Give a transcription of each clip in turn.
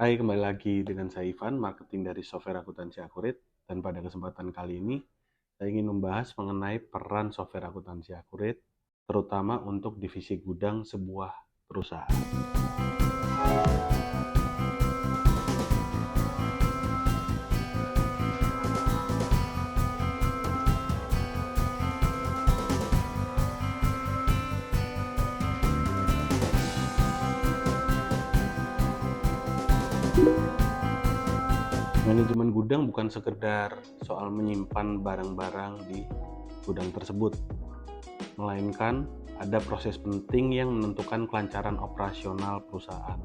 Hai, kembali lagi dengan saya Ivan, marketing dari software akuntansi Accurate. Dan pada kesempatan kali ini, saya ingin membahas mengenai peran software akuntansi Accurate, terutama untuk divisi gudang sebuah perusahaan. Manajemen gudang bukan sekedar soal menyimpan barang-barang di gudang tersebut, melainkan ada proses penting yang menentukan kelancaran operasional perusahaan,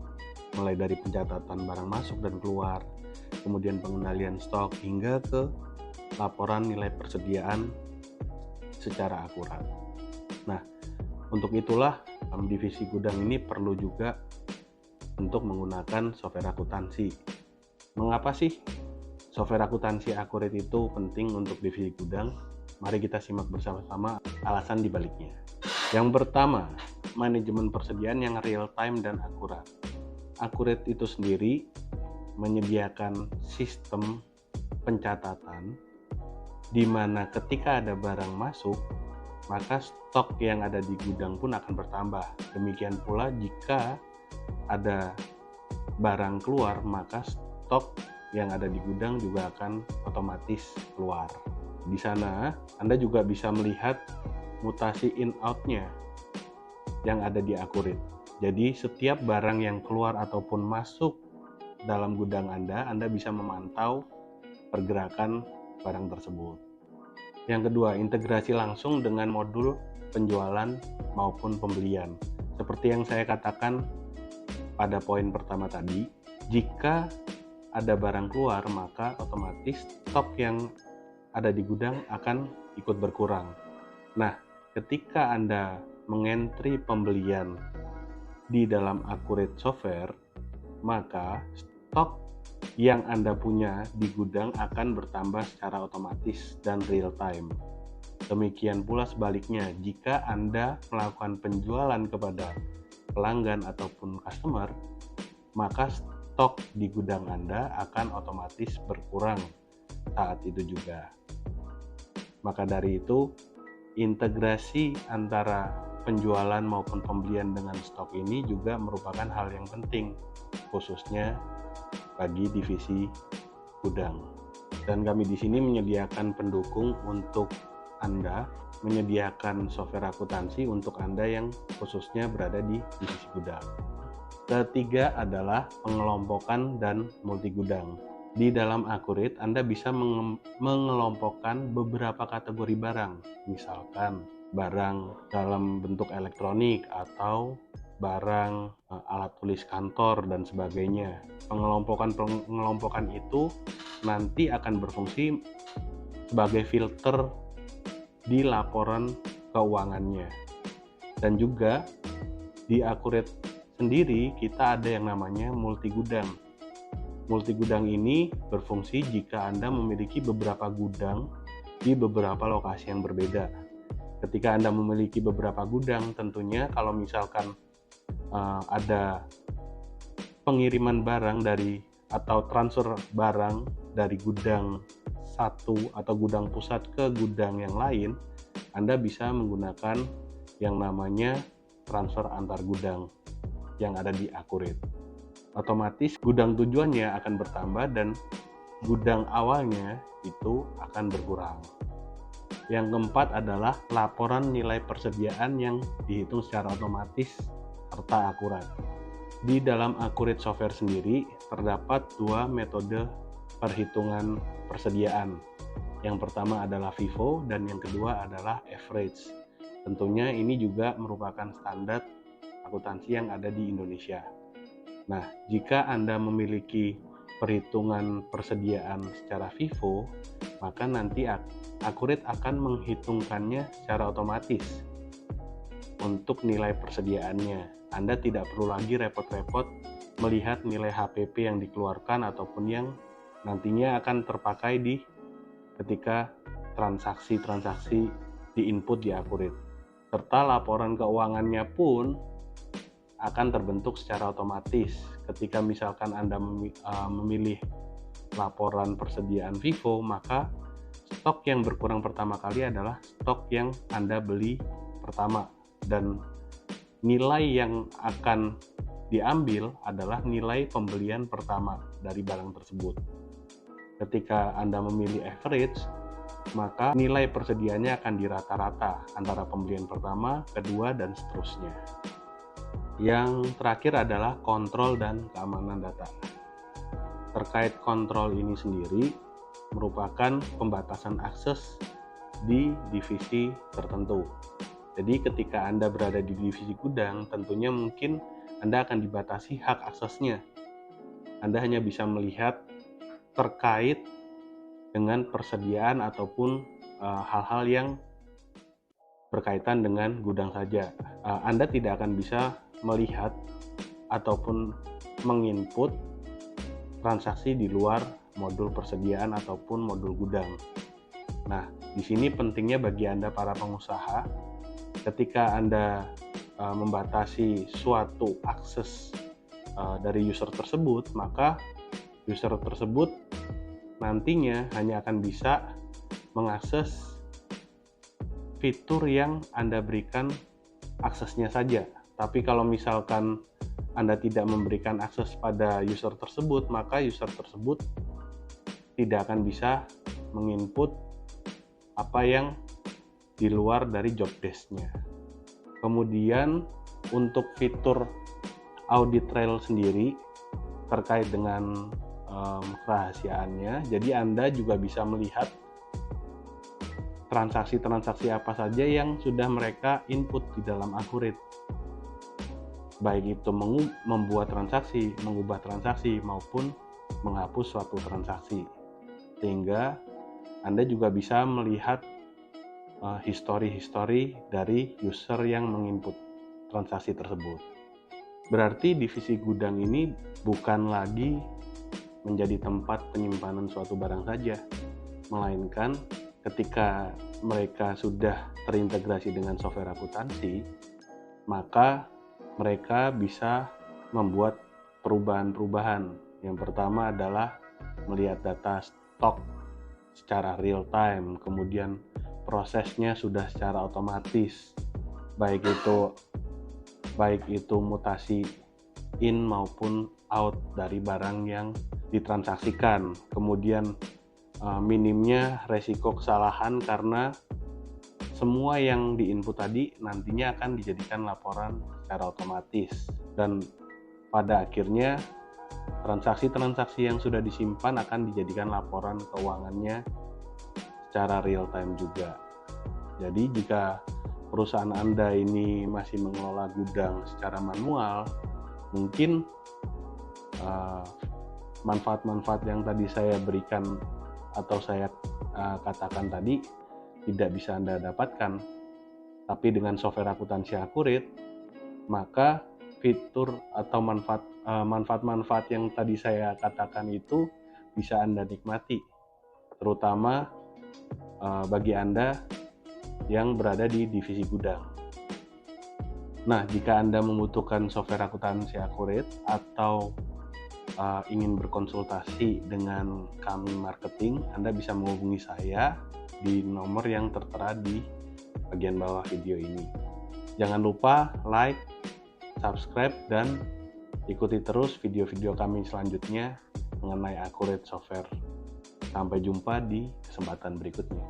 mulai dari pencatatan barang masuk dan keluar, kemudian pengendalian stok, hingga ke laporan nilai persediaan secara akurat. Nah, untuk itulah divisi gudang ini perlu juga untuk menggunakan software akuntansi. Mengapa sih software akuntansi Accurate itu penting untuk divisi gudang? Mari kita simak bersama-sama alasan dibaliknya. Yang pertama, manajemen persediaan yang real time dan akurat. Accurate itu sendiri menyediakan sistem pencatatan di mana ketika ada barang masuk, maka stok yang ada di gudang pun akan bertambah. Demikian pula jika ada barang keluar, maka stok yang ada di gudang juga akan otomatis keluar. Di sana Anda juga bisa melihat mutasi in-out-nya yang ada di Accurate. Jadi setiap barang yang keluar ataupun masuk dalam gudang Anda bisa memantau pergerakan barang tersebut. Yang kedua, integrasi langsung dengan modul penjualan maupun pembelian. Seperti yang saya katakan pada poin pertama tadi, jika ada barang keluar, maka otomatis stok yang ada di gudang akan ikut berkurang. Nah, ketika Anda mengentry pembelian di dalam Accurate Software, maka stok yang Anda punya di gudang akan bertambah secara otomatis dan real time. Demikian pula sebaliknya, jika Anda melakukan penjualan kepada pelanggan ataupun customer, maka stok di gudang Anda akan otomatis berkurang saat itu juga. Maka dari itu, integrasi antara penjualan maupun pembelian dengan stok ini juga merupakan hal yang penting, khususnya bagi divisi gudang. Dan kami di sini menyediakan pendukung untuk Anda, menyediakan software akuntansi untuk Anda yang khususnya berada di divisi gudang. Ketiga adalah pengelompokan dan multi gudang. Di dalam Accurate, Anda bisa mengelompokkan beberapa kategori barang, misalkan barang dalam bentuk elektronik atau barang alat tulis kantor dan sebagainya. Pengelompokan itu nanti akan berfungsi sebagai filter di laporan keuangannya. Dan juga di Accurate sendiri kita ada yang namanya multi gudang. Multi gudang ini berfungsi jika Anda memiliki beberapa gudang di beberapa lokasi yang berbeda. Ketika Anda memiliki beberapa gudang, tentunya kalau misalkan ada pengiriman barang atau transfer barang dari gudang satu atau gudang pusat ke gudang yang lain, Anda bisa menggunakan yang namanya transfer antar gudang yang ada di Accurate. Otomatis gudang tujuannya akan bertambah dan gudang awalnya itu akan berkurang. Yang keempat adalah laporan nilai persediaan yang dihitung secara otomatis serta akurat. Di dalam Accurate Software sendiri terdapat dua metode perhitungan persediaan. Yang pertama adalah FIFO dan yang kedua adalah average. Tentunya ini juga merupakan standar akuntansi yang ada di Indonesia. Nah, jika Anda memiliki perhitungan persediaan secara FIFO, maka nanti Accurate akan menghitungkannya secara otomatis untuk nilai persediaannya. Anda tidak perlu lagi repot-repot melihat nilai HPP yang dikeluarkan ataupun yang nantinya akan terpakai ketika transaksi-transaksi diinput di Accurate. Serta laporan keuangannya pun akan terbentuk secara otomatis ketika misalkan Anda memilih laporan persediaan Vivo, maka stok yang berkurang pertama kali adalah stok yang Anda beli pertama, dan nilai yang akan diambil adalah nilai pembelian pertama dari barang tersebut. Ketika Anda memilih average, maka nilai persediaannya akan dirata-rata antara pembelian pertama, kedua, dan seterusnya. Yang terakhir adalah kontrol dan keamanan data. Terkait kontrol ini sendiri merupakan pembatasan akses di divisi tertentu. Jadi ketika Anda berada di divisi gudang, tentunya mungkin Anda akan dibatasi hak aksesnya. Anda hanya bisa melihat terkait dengan persediaan ataupun hal-hal yang berkaitan dengan gudang saja. Anda tidak akan bisa melihat ataupun menginput transaksi di luar modul persediaan ataupun modul gudang. Nah, di sini pentingnya bagi Anda para pengusaha, ketika Anda membatasi suatu akses dari user tersebut, maka user tersebut nantinya hanya akan bisa mengakses fitur yang Anda berikan aksesnya saja. Tapi kalau misalkan Anda tidak memberikan akses pada user tersebut, maka user tersebut tidak akan bisa menginput apa yang di luar dari job desk-nya. Kemudian untuk fitur audit trail sendiri terkait dengan kerahasiaannya, jadi Anda juga bisa melihat transaksi-transaksi apa saja yang sudah mereka input di dalam Accurate, baik itu membuat transaksi, mengubah transaksi, maupun menghapus suatu transaksi, sehingga Anda juga bisa melihat histori dari user yang menginput transaksi tersebut. Berarti divisi gudang ini bukan lagi menjadi tempat penyimpanan suatu barang saja, melainkan ketika mereka sudah terintegrasi dengan software akuntansi, maka mereka bisa membuat perubahan-perubahan. Yang pertama adalah melihat data stok secara real time, kemudian prosesnya sudah secara otomatis, baik itu mutasi in maupun out dari barang yang ditransaksikan. Kemudian minimnya resiko kesalahan karena semua yang diinput tadi nantinya akan dijadikan laporan secara otomatis, dan pada akhirnya transaksi-transaksi yang sudah disimpan akan dijadikan laporan keuangannya secara real time juga. Jadi jika perusahaan Anda ini masih mengelola gudang secara manual, mungkin manfaat-manfaat yang tadi saya berikan atau saya katakan tadi tidak bisa Anda dapatkan. Tapi dengan software akuntansi Accurate, maka fitur atau manfaat-manfaat yang tadi saya katakan itu bisa Anda nikmati, terutama bagi Anda yang berada di divisi gudang. Nah, jika Anda membutuhkan software akuntansi Accurate atau ingin berkonsultasi dengan kami marketing, Anda bisa menghubungi saya di nomor yang tertera di bagian bawah video ini. Jangan lupa like, subscribe, dan ikuti terus video-video kami selanjutnya mengenai Accurate Software. Sampai jumpa di kesempatan berikutnya.